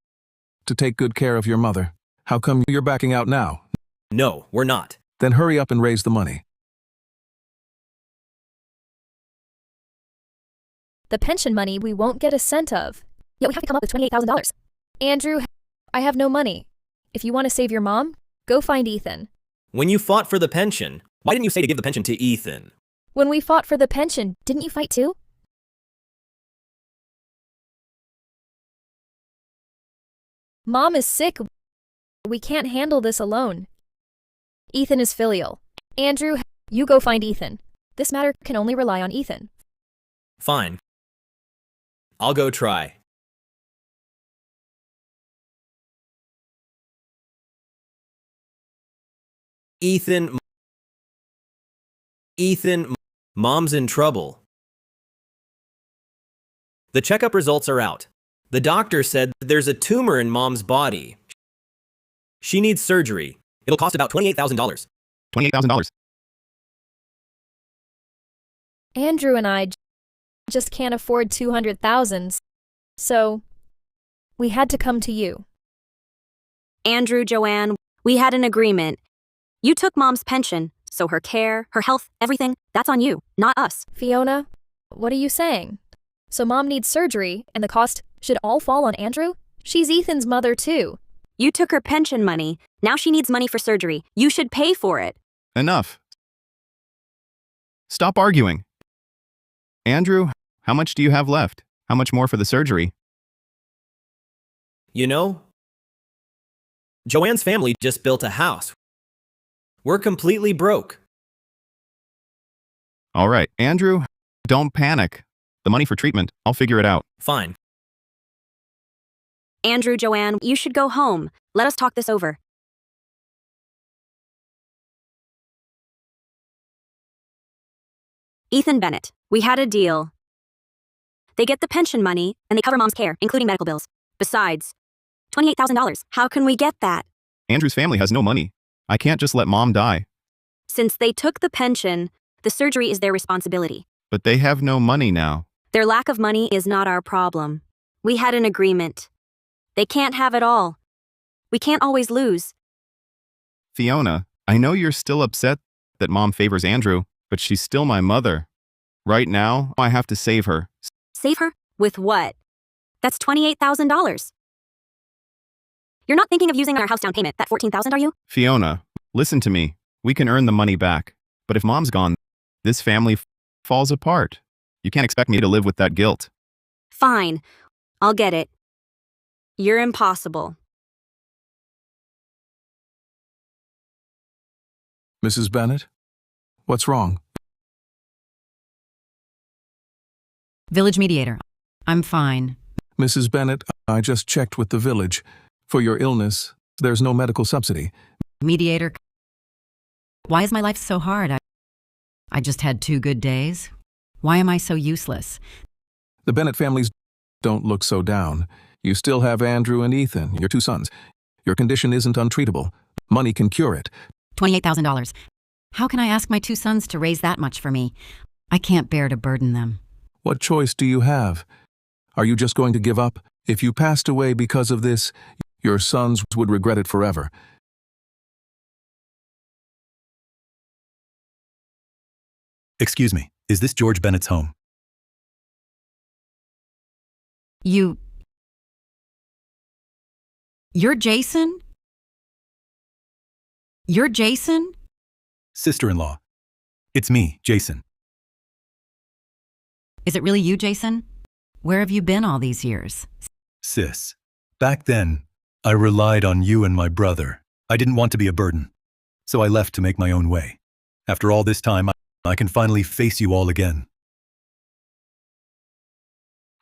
to take good care of your mother. How come you're backing out now? No, we're not. Then hurry up and raise the money. The pension money we won't get a cent of. Yet we have to come up with $28,000. Andrew, I have no money. If you want to save your mom, go find Ethan. When you fought for the pension, why didn't you say to give the pension to Ethan? When we fought for the pension, didn't you fight too? Mom is sick. We can't handle this alone. Ethan is filial. Andrew, you go find Ethan. This matter can only rely on Ethan. Fine. I'll go try. Ethan, Mom's in trouble. The checkup results are out. The doctor said there's a tumor in Mom's body. She needs surgery. It'll cost about $28,000. $28,000. Andrew and I just can't afford $200,000, so we had to come to you. Andrew, Joanne, we had an agreement. You took Mom's pension, so her care, her health, everything, that's on you, not us. Fiona, what are you saying? So Mom needs surgery, and the cost should all fall on Andrew? She's Ethan's mother too. You took her pension money. Now she needs money for surgery. You should pay for it. Enough. Stop arguing. Andrew, how much do you have left? How much more for the surgery? You know, Joanne's family just built a house. We're completely broke. All right, Andrew, don't panic. The money for treatment, I'll figure it out. Fine. Andrew, Joanne, you should go home. Let us talk this over. Ethan Bennett, we had a deal. They get the pension money, and they cover Mom's care, including medical bills. Besides, $28,000. How can we get that? Andrew's family has no money. I can't just let Mom die. Since they took the pension, the surgery is their responsibility. But they have no money now. Their lack of money is not our problem. We had an agreement. They can't have it all. We can't always lose. Fiona, I know you're still upset that Mom favors Andrew, but she's still my mother. Right now, I have to save her. Save her? With what? That's $28,000. You're not thinking of using our house down payment, that $14,000, are you? Fiona, listen to me. We can earn the money back. But if Mom's gone, this family falls apart. You can't expect me to live with that guilt. Fine. I'll get it. You're impossible. Mrs. Bennett? What's wrong? Village Mediator. I'm fine. Mrs. Bennett, I just checked with the village. For your illness, there's no medical subsidy. Mediator. Why is my life so hard? I just had 2 good days. Why am I so useless? The Bennett families don't look so down. You still have Andrew and Ethan, your 2 sons. Your condition isn't untreatable. Money can cure it. $28,000. How can I ask my 2 sons to raise that much for me? I can't bear to burden them. What choice do you have? Are you just going to give up? If you passed away because of this, your sons would regret it forever. Excuse me, is this George Bennett's home? You're Jason? You're Jason? Sister-in-law. It's me, Jason. Is it really you, Jason? Where have you been all these years? Sis, back then, I relied on you and my brother. I didn't want to be a burden, so I left to make my own way. After all this time, I can finally face you all again.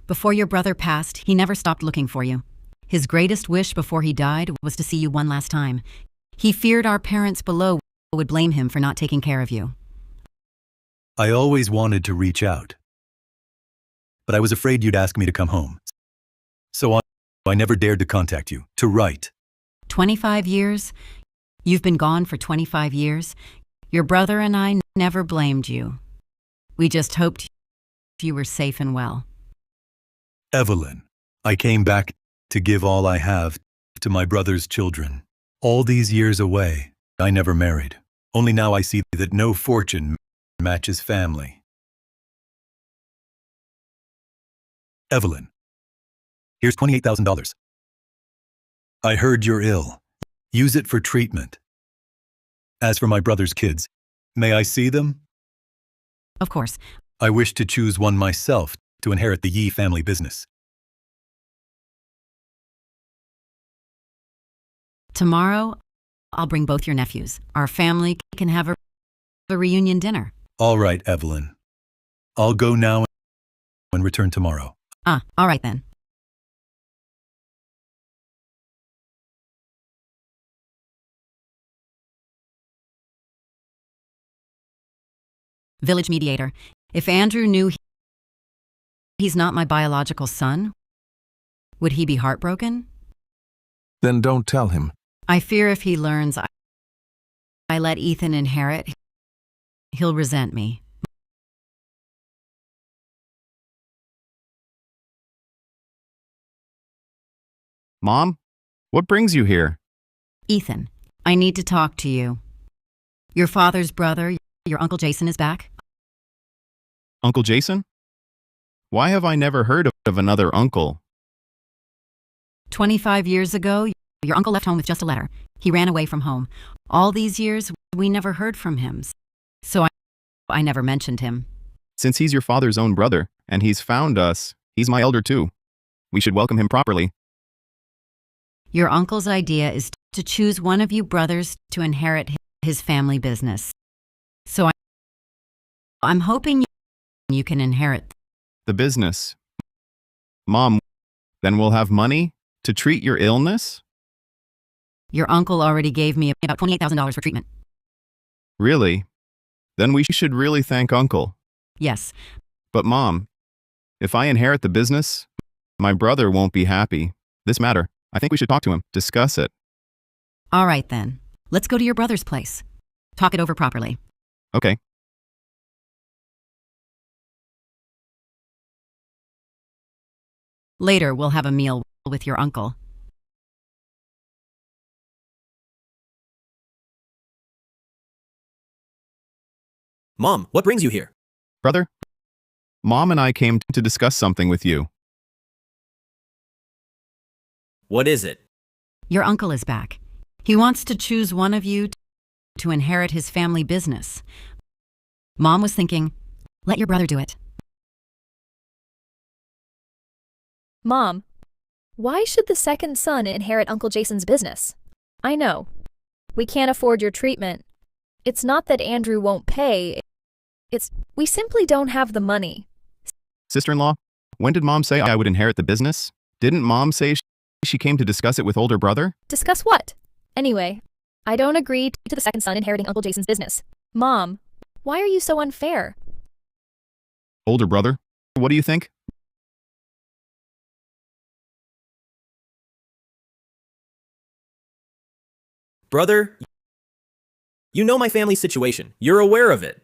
Before your brother passed, he never stopped looking for you. His greatest wish before he died was to see you one last time. He feared our parents below would blame him for not taking care of you. I always wanted to reach out, but I was afraid you'd ask me to come home. So I never dared to contact you, to write. 25 years? You've been gone for 25 years? Your brother and I never blamed you. We just hoped you were safe and well. Evelyn, I came back to give all I have to my brother's children. All these years away, I never married. Only now I see that no fortune matches family. Evelyn, here's $28,000. I heard you're ill. Use it for treatment. As for my brother's kids, may I see them? Of course. I wish to choose one myself to inherit the Yi family business. Tomorrow, I'll bring both your nephews. Our family can have a reunion dinner. All right, Evelyn. I'll go now and return tomorrow. All right then. Village Mediator. If Andrew knew he's not my biological son, would he be heartbroken? Then don't tell him. I fear if he learns I let Ethan inherit, he'll resent me. Mom, what brings you here? Ethan, I need to talk to you. Your father's brother, your Uncle Jason, is back. Uncle Jason? Why have I never heard of another uncle? 25 years ago, your uncle left home with just a letter. He ran away from home. All these years, we never heard from him. So I never mentioned him. Since he's your father's own brother, and he's found us, he's my elder too. We should welcome him properly. Your uncle's idea is to choose one of you brothers to inherit his family business. So I'm hoping you can inherit The business. Mom, then we'll have money to treat your illness? Your uncle already gave me about $28,000 for treatment. Really? Then we should really thank Uncle. Yes. But Mom, if I inherit the business, my brother won't be happy. This matter, I think we should talk to him, discuss it. All right then. Let's go to your brother's place. Talk it over properly. Okay. Later, we'll have a meal with your uncle. Mom, what brings you here? Brother, Mom and I came to discuss something with you. What is it? Your uncle is back. He wants to choose one of you to inherit his family business. Mom was thinking, let your brother do it. Mom, why should the second son inherit Uncle Jason's business? I know. We can't afford your treatment. It's not that Andrew won't pay. We simply don't have the money. Sister-in-law, when did Mom say I would inherit the business? Didn't Mom say she came to discuss it with older brother? Discuss what? Anyway, I don't agree to the second son inheriting Uncle Jason's business. Mom, why are you so unfair? Older brother, what do you think? Brother, you know my family's situation. You're aware of it.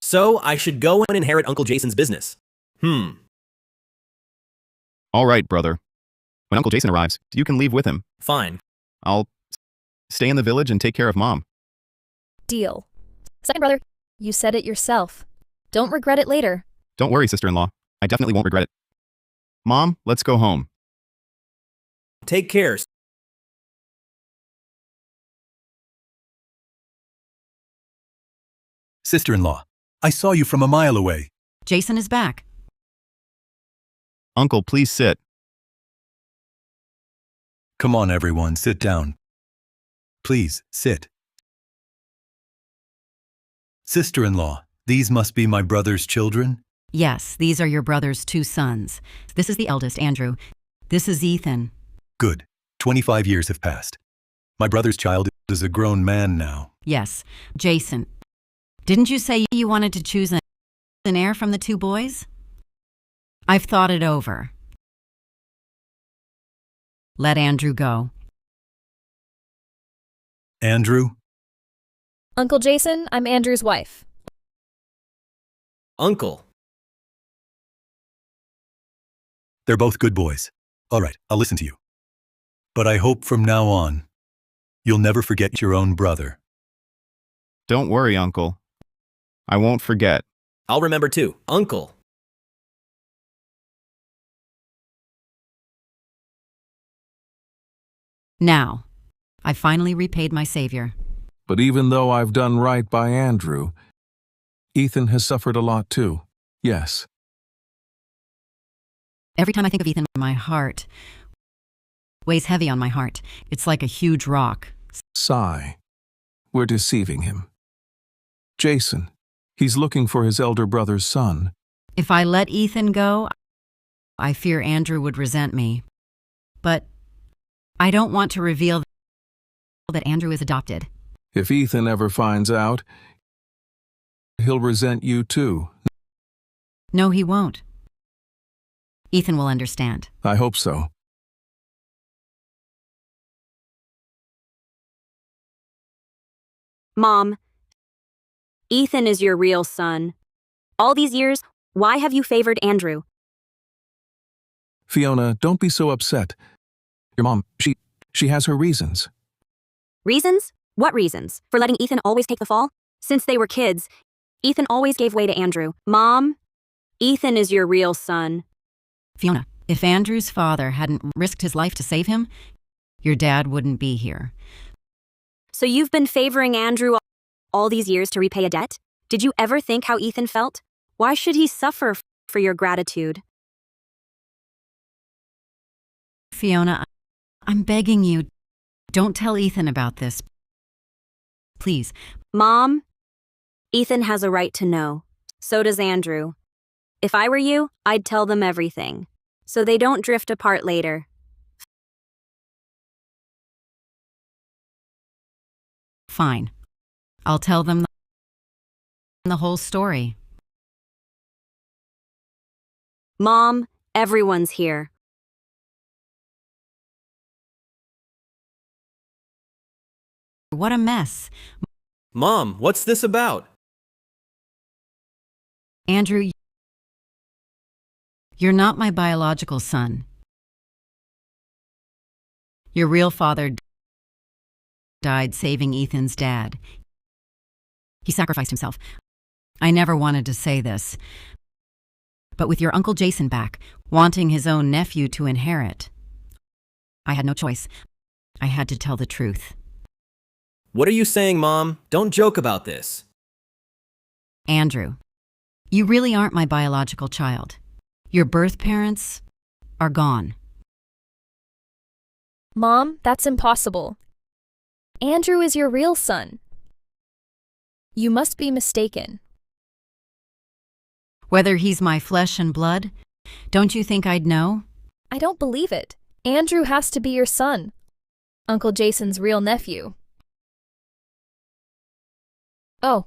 So I should go and inherit Uncle Jason's business. All right, brother. When Uncle Jason arrives, you can leave with him. Fine. I'll stay in the village and take care of Mom. Deal. Second brother, you said it yourself. Don't regret it later. Don't worry, sister-in-law. I definitely won't regret it. Mom, let's go home. Take care. Sister-in-law, I saw you from a mile away. Jason is back. Uncle, please sit. Come on, everyone, sit down. Please, sit. Sister-in-law, these must be my brother's children? Yes, these are your brother's 2 sons. This is the eldest, Andrew. This is Ethan. Good. 25 years have passed. My brother's child is a grown man now. Yes, Jason. Didn't you say you wanted to choose an heir from the 2 boys? I've thought it over. Let Andrew go. Andrew? Uncle Jason, I'm Andrew's wife. Uncle. They're both good boys. All right, I'll listen to you. But I hope from now on, you'll never forget your own brother. Don't worry, Uncle. I won't forget. I'll remember too. Uncle. Now, I finally repaid my savior. But even though I've done right by Andrew, Ethan has suffered a lot too. Yes. Every time I think of Ethan, my heart weighs heavy on my heart. It's like a huge rock. Sigh. We're deceiving him. Jason, he's looking for his elder brother's son. If I let Ethan go, I fear Andrew would resent me. But I don't want to reveal that Andrew is adopted. If Ethan ever finds out, he'll resent you too. No, he won't. Ethan will understand. I hope so. Mom, Ethan is your real son. All these years, why have you favored Andrew? Fiona, don't be so upset. Your mom, she has her reasons. Reasons? What reasons? For letting Ethan always take the fall? Since they were kids, Ethan always gave way to Andrew. Mom, Ethan is your real son. Fiona, if Andrew's father hadn't risked his life to save him, your dad wouldn't be here. So you've been favoring Andrew all these years to repay a debt? Did you ever think how Ethan felt? Why should he suffer for your gratitude? Fiona, I'm begging you, don't tell Ethan about this. Please. Mom, Ethan has a right to know. So does Andrew. If I were you, I'd tell them everything, so they don't drift apart later. Fine. I'll tell them the whole story. Mom, everyone's here. What a mess. Mom, what's this about? Andrew, you're not my biological son. Your real father died saving Ethan's dad. He sacrificed himself. I never wanted to say this, but with your Uncle Jason back, wanting his own nephew to inherit, I had no choice. I had to tell the truth. What are you saying, Mom? Don't joke about this. Andrew, you really aren't my biological child. Your birth parents are gone. Mom, that's impossible. Andrew is your real son. You must be mistaken. Whether he's my flesh and blood, don't you think I'd know? I don't believe it. Andrew has to be your son. Uncle Jason's real nephew. Oh.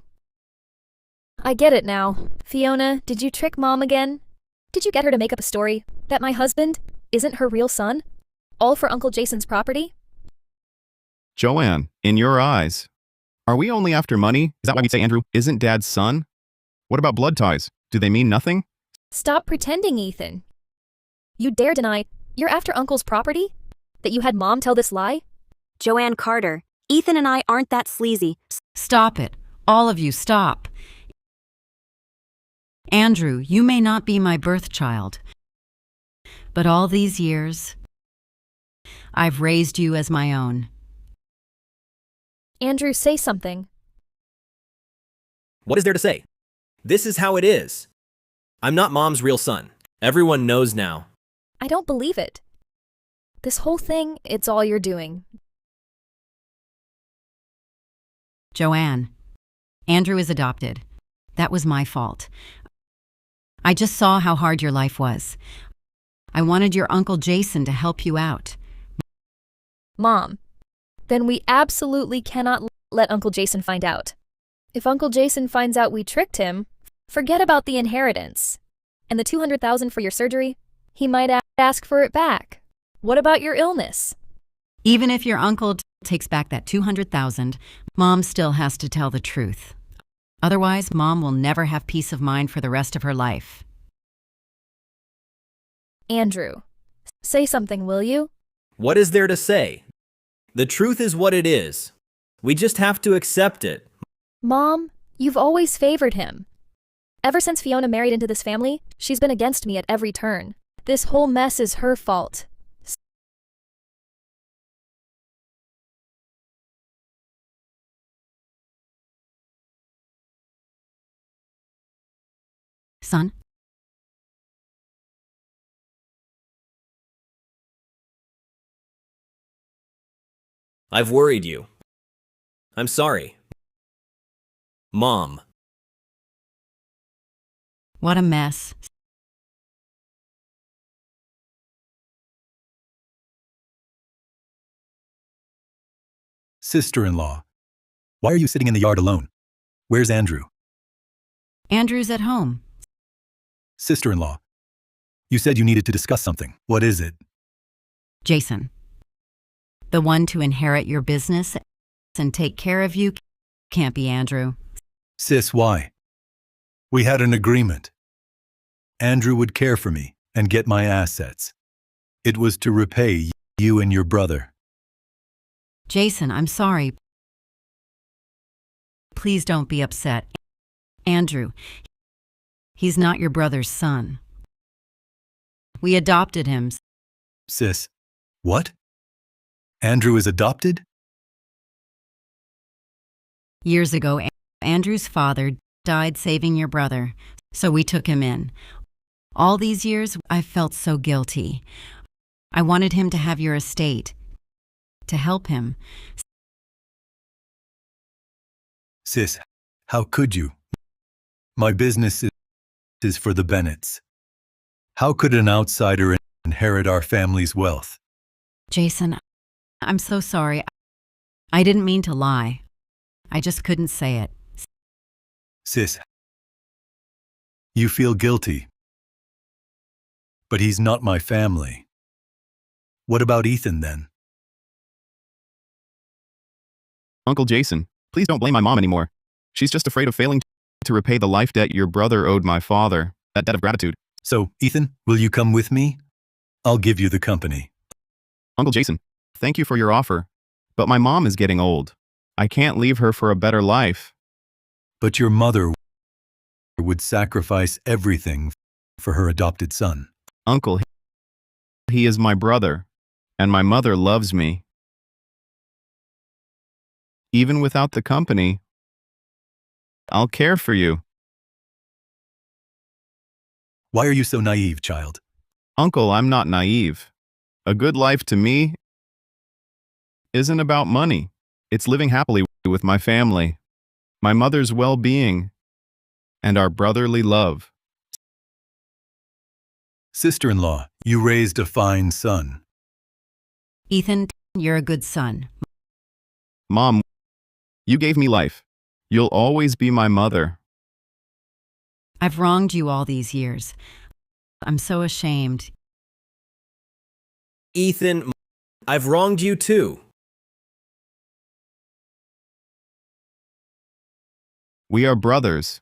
I get it now. Fiona, did you trick Mom again? Did you get her to make up a story that my husband isn't her real son? All for Uncle Jason's property? Joanne, in your eyes, are we only after money? Is that why we say Andrew isn't Dad's son? What about blood ties? Do they mean nothing? Stop pretending, Ethan. You dare deny you're after Uncle's property? That you had Mom tell this lie? Joanne Carter, Ethan and I aren't that sleazy. Stop it. All of you, stop. Andrew, you may not be my birth child, but all these years, I've raised you as my own. Andrew, say something. What is there to say? This is how it is. I'm not Mom's real son. Everyone knows now. I don't believe it. This whole thing, it's all you're doing. Joanne, Andrew is adopted. That was my fault. I just saw how hard your life was. I wanted your Uncle Jason to help you out. Mom, then we absolutely cannot let Uncle Jason find out. If Uncle Jason finds out we tricked him, forget about the inheritance. And the $200,000 for your surgery, he might ask for it back. What about your illness? Even if your uncle takes back that $200,000, Mom still has to tell the truth. Otherwise, Mom will never have peace of mind for the rest of her life. Andrew, say something, will you? What is there to say? The truth is what it is. We just have to accept it. Mom, you've always favored him. Ever since Fiona married into this family, she's been against me at every turn. This whole mess is her fault. Son? I've worried you. I'm sorry. Mom. What a mess. Sister-in-law, why are you sitting in the yard alone? Where's Andrew? Andrew's at home. Sister-in-law, you said you needed to discuss something. What is it? Jason. The one to inherit your business and take care of you can't be Andrew. Sis, why? We had an agreement. Andrew would care for me and get my assets. It was to repay you and your brother. Jason, I'm sorry. Please don't be upset. Andrew, he's not your brother's son. We adopted him. Sis, what? Andrew is adopted? Years ago, Andrew's father died saving your brother, so we took him in. All these years, I felt so guilty. I wanted him to have your estate, to help him. Sis, how could you? My business is for the Bennetts. How could an outsider inherit our family's wealth? Jason, I'm so sorry. I didn't mean to lie. I just couldn't say it. Sis, you feel guilty. But he's not my family. What about Ethan then? Uncle Jason, please don't blame my mom anymore. She's just afraid of failing to repay the life debt your brother owed my father, that debt of gratitude. So, Ethan, will you come with me? I'll give you the company. Uncle Jason, thank you for your offer, but my mom is getting old. I can't leave her for a better life. But your mother would sacrifice everything for her adopted son. Uncle, he is my brother, and my mother loves me. Even without the company, I'll care for you. Why are you so naive, child? Uncle, I'm not naive. A good life to me isn't about money. It's living happily with my family, my mother's well-being, and our brotherly love. Sister-in-law, you raised a fine son. Ethan, you're a good son. Mom, you gave me life. You'll always be my mother. I've wronged you all these years. I'm so ashamed. Ethan, I've wronged you too. We are brothers.